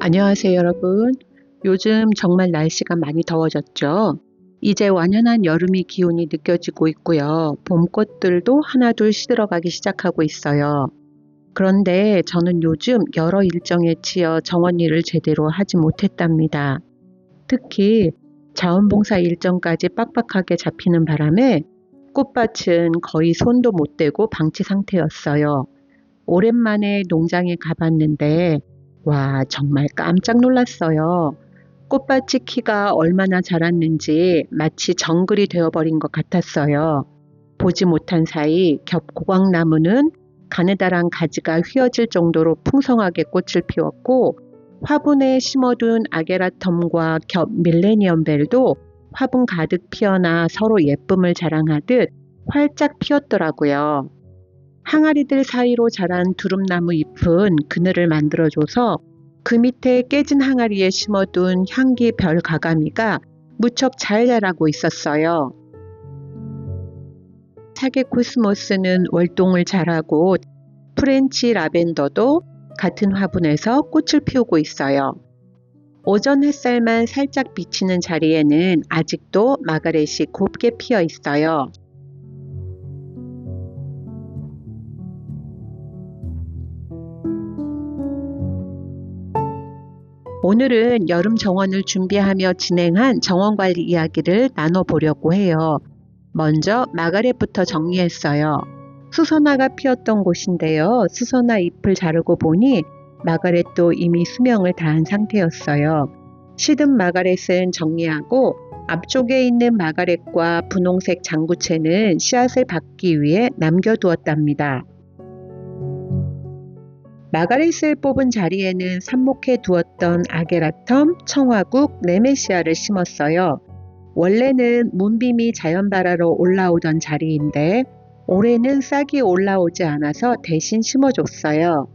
안녕하세요, 여러분. 요즘 정말 날씨가 많이 더워졌죠? 이제 완연한 여름의 기온이 느껴지고 있고요. 봄꽃들도 하나둘 시들어가기 시작하고 있어요. 그런데 저는 요즘 여러 일정에 치여 정원 일을 제대로 하지 못했답니다. 특히 자원봉사 일정까지 빡빡하게 잡히는 바람에 꽃밭은 거의 손도 못 대고 방치 상태였어요. 오랜만에 농장에 가봤는데 와, 정말 깜짝 놀랐어요. 꽃밭이 키가 얼마나 자랐는지 마치 정글이 되어버린 것 같았어요. 보지 못한 사이 겹 고강나무는 가느다란 가지가 휘어질 정도로 풍성하게 꽃을 피웠고, 화분에 심어둔 아게라텀과 겹 밀레니엄벨도 화분 가득 피어나 서로 예쁨을 자랑하듯 활짝 피었더라고요. 항아리들 사이로 자란 두릅나무 잎은 그늘을 만들어줘서 그 밑에 깨진 항아리에 심어둔 향기 별 가가미가 무척 잘 자라고 있었어요. 사계 코스모스는 월동을 잘하고 프렌치 라벤더도 같은 화분에서 꽃을 피우고 있어요. 오전 햇살만 살짝 비치는 자리에는 아직도 마가렛이 곱게 피어 있어요. 오늘은 여름 정원을 준비하며 진행한 정원관리 이야기를 나눠보려고 해요. 먼저 마가렛부터 정리했어요. 수선화가 피었던 곳인데요. 수선화 잎을 자르고 보니 마가렛도 이미 수명을 다한 상태였어요. 시든 마가렛은 정리하고 앞쪽에 있는 마가렛과 분홍색 장구채는 씨앗을 받기 위해 남겨두었답니다. 마가렛을 뽑은 자리에는 삽목해 두었던 아게라텀, 청화국, 네메시아를 심었어요. 원래는 문빔이 자연발화로 올라오던 자리인데 올해는 싹이 올라오지 않아서 대신 심어줬어요.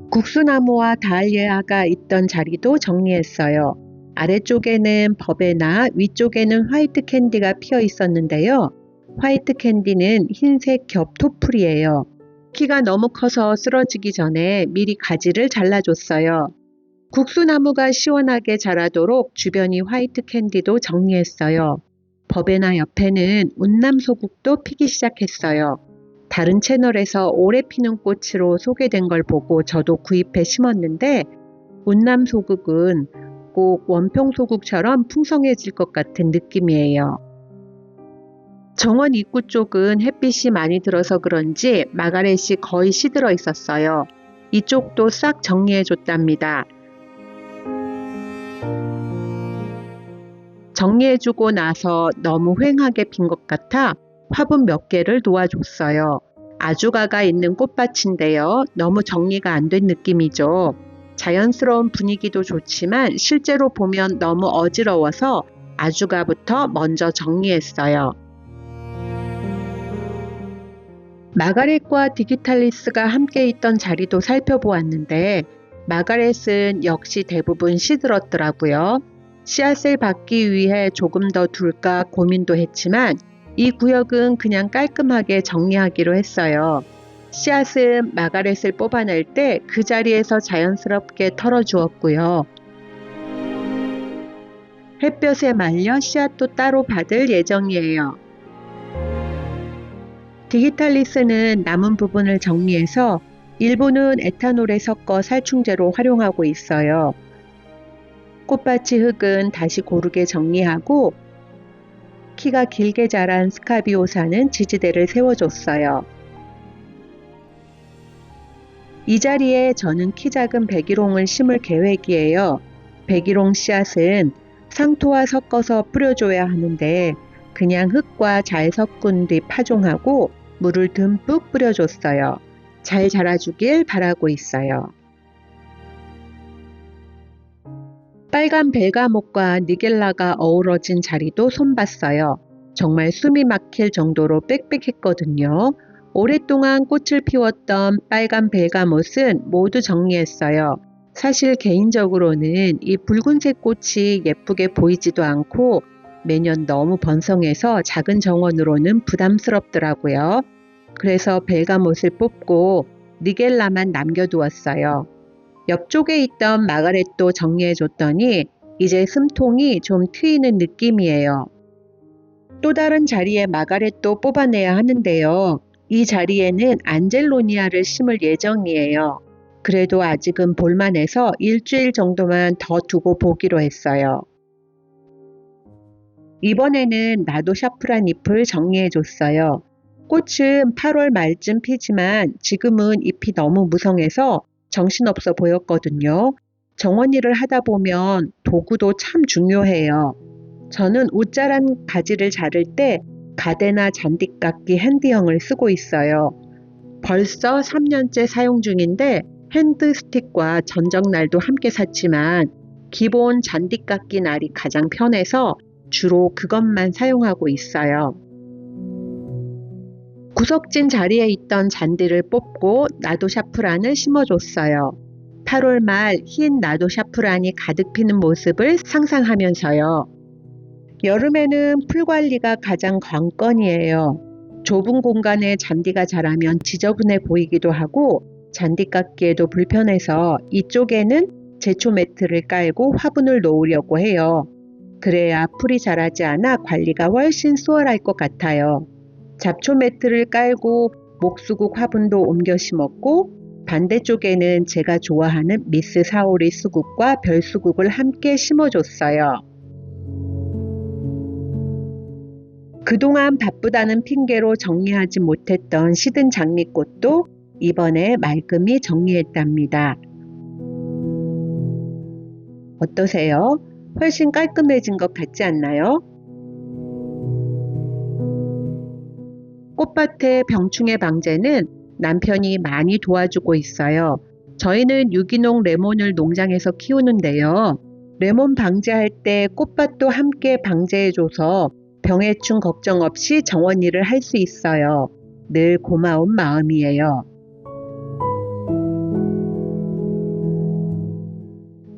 국수나무와 다알리아가 있던 자리도 정리했어요. 아래쪽에는 버베나 위쪽에는 화이트 캔디가 피어 있었는데요. 화이트 캔디는 흰색 겹 토플이에요. 키가 너무 커서 쓰러지기 전에 미리 가지를 잘라줬어요. 국수나무가 시원하게 자라도록 주변이 화이트 캔디도 정리했어요. 버베나 옆에는 운남소국도 피기 시작했어요. 다른 채널에서 오래 피는 꽃으로 소개된 걸 보고 저도 구입해 심었는데 운남소국은 꼭 원평소국처럼 풍성해질 것 같은 느낌이에요. 정원 입구 쪽은 햇빛이 많이 들어서 그런지 마가렛이 거의 시들어 있었어요. 이쪽도 싹 정리해 줬답니다. 정리해주고 나서 너무 휑하게 핀 것 같아 화분 몇 개를 놓아줬어요. 아주가가 있는 꽃밭인데요. 너무 정리가 안 된 느낌이죠. 자연스러운 분위기도 좋지만 실제로 보면 너무 어지러워서 아주가부터 먼저 정리했어요. 마가렛과 디기탈리스가 함께 있던 자리도 살펴보았는데 마가렛은 역시 대부분 시들었더라고요. 씨앗을 받기 위해 조금 더 둘까 고민도 했지만 이 구역은 그냥 깔끔하게 정리하기로 했어요. 씨앗은 마가렛을 뽑아낼 때 그 자리에서 자연스럽게 털어주었고요. 햇볕에 말려 씨앗도 따로 받을 예정이에요. 디기탈리스는 남은 부분을 정리해서 일부는 에탄올에 섞어 살충제로 활용하고 있어요. 꽃밭의 흙은 다시 고르게 정리하고 키가 길게 자란 스카비오사는 지지대를 세워줬어요. 이 자리에 저는 키 작은 백일홍을 심을 계획이에요. 백일홍 씨앗은 상토와 섞어서 뿌려줘야 하는데 그냥 흙과 잘 섞은 뒤 파종하고 물을 듬뿍 뿌려줬어요. 잘 자라주길 바라고 있어요. 빨간 벨가목과 니겔라가 어우러진 자리도 손봤어요. 정말 숨이 막힐 정도로 빽빽했거든요. 오랫동안 꽃을 피웠던 빨간 벨가못은 모두 정리했어요. 사실 개인적으로는 이 붉은색 꽃이 예쁘게 보이지도 않고 매년 너무 번성해서 작은 정원으로는 부담스럽더라고요. 그래서 벨가못을 뽑고 니겔라만 남겨두었어요. 옆쪽에 있던 마가렛도 정리해줬더니 이제 숨통이 좀 트이는 느낌이에요. 또 다른 자리에 마가렛도 뽑아내야 하는데요. 이 자리에는 안젤로니아를 심을 예정이에요. 그래도 아직은 볼만해서 일주일 정도만 더 두고 보기로 했어요. 이번에는 나도 샤프란 잎을 정리해줬어요. 꽃은 8월 말쯤 피지만 지금은 잎이 너무 무성해서 정신없어 보였거든요. 정원 일을 하다 보면 도구도 참 중요해요. 저는 웃자란 가지를 자를 때 가데나 잔디깎기 핸드형을 쓰고 있어요. 벌써 3년째 사용 중인데 핸드스틱과 전정날도 함께 샀지만 기본 잔디깎기 날이 가장 편해서 주로 그것만 사용하고 있어요. 구석진 자리에 있던 잔디를 뽑고 나도 샤프란을 심어줬어요. 8월 말 흰 나도 샤프란이 가득 피는 모습을 상상하면서요. 여름에는 풀 관리가 가장 관건이에요. 좁은 공간에 잔디가 자라면 지저분해 보이기도 하고 잔디 깎기에도 불편해서 이쪽에는 제초 매트를 깔고 화분을 놓으려고 해요. 그래야 풀이 자라지 않아 관리가 훨씬 수월할 것 같아요. 잡초 매트를 깔고 목수국 화분도 옮겨 심었고 반대쪽에는 제가 좋아하는 미스 사오리 수국과 별 수국을 함께 심어줬어요. 그동안 바쁘다는 핑계로 정리하지 못했던 시든 장미꽃도 이번에 말끔히 정리했답니다. 어떠세요? 훨씬 깔끔해진 것 같지 않나요? 꽃밭의 병충해 방제는 남편이 많이 도와주고 있어요. 저희는 유기농 레몬을 농장에서 키우는데요. 레몬 방제할 때 꽃밭도 함께 방제해줘서 병해충 걱정 없이 정원 일을 할 수 있어요. 늘 고마운 마음이에요.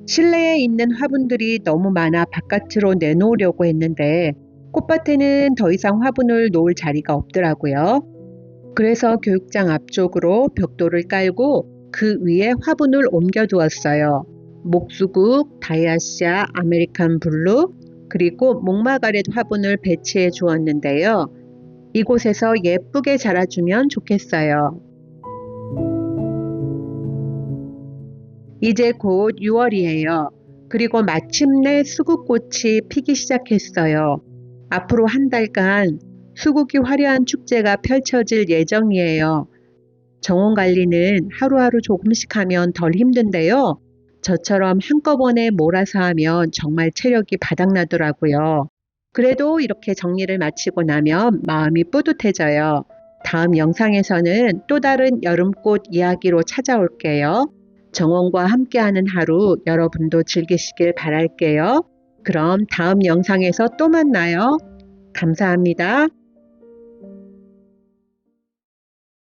실내에 있는 화분들이 너무 많아 바깥으로 내놓으려고 했는데 꽃밭에는 더 이상 화분을 놓을 자리가 없더라고요. 그래서 교육장 앞쪽으로 벽돌을 깔고 그 위에 화분을 옮겨두었어요. 목수국, 다이아시아, 아메리칸 블루, 그리고 목마가렛 화분을 배치해 주었는데요. 이곳에서 예쁘게 자라주면 좋겠어요. 이제 곧 6월이에요. 그리고 마침내 수국꽃이 피기 시작했어요. 앞으로 한 달간 수국이 화려한 축제가 펼쳐질 예정이에요. 정원 관리는 하루하루 조금씩 하면 덜 힘든데요. 저처럼 한꺼번에 몰아서 하면 정말 체력이 바닥나더라고요. 그래도 이렇게 정리를 마치고 나면 마음이 뿌듯해져요. 다음 영상에서는 또 다른 여름꽃 이야기로 찾아올게요. 정원과 함께하는 하루 여러분도 즐기시길 바랄게요. 그럼 다음 영상에서 또 만나요. 감사합니다.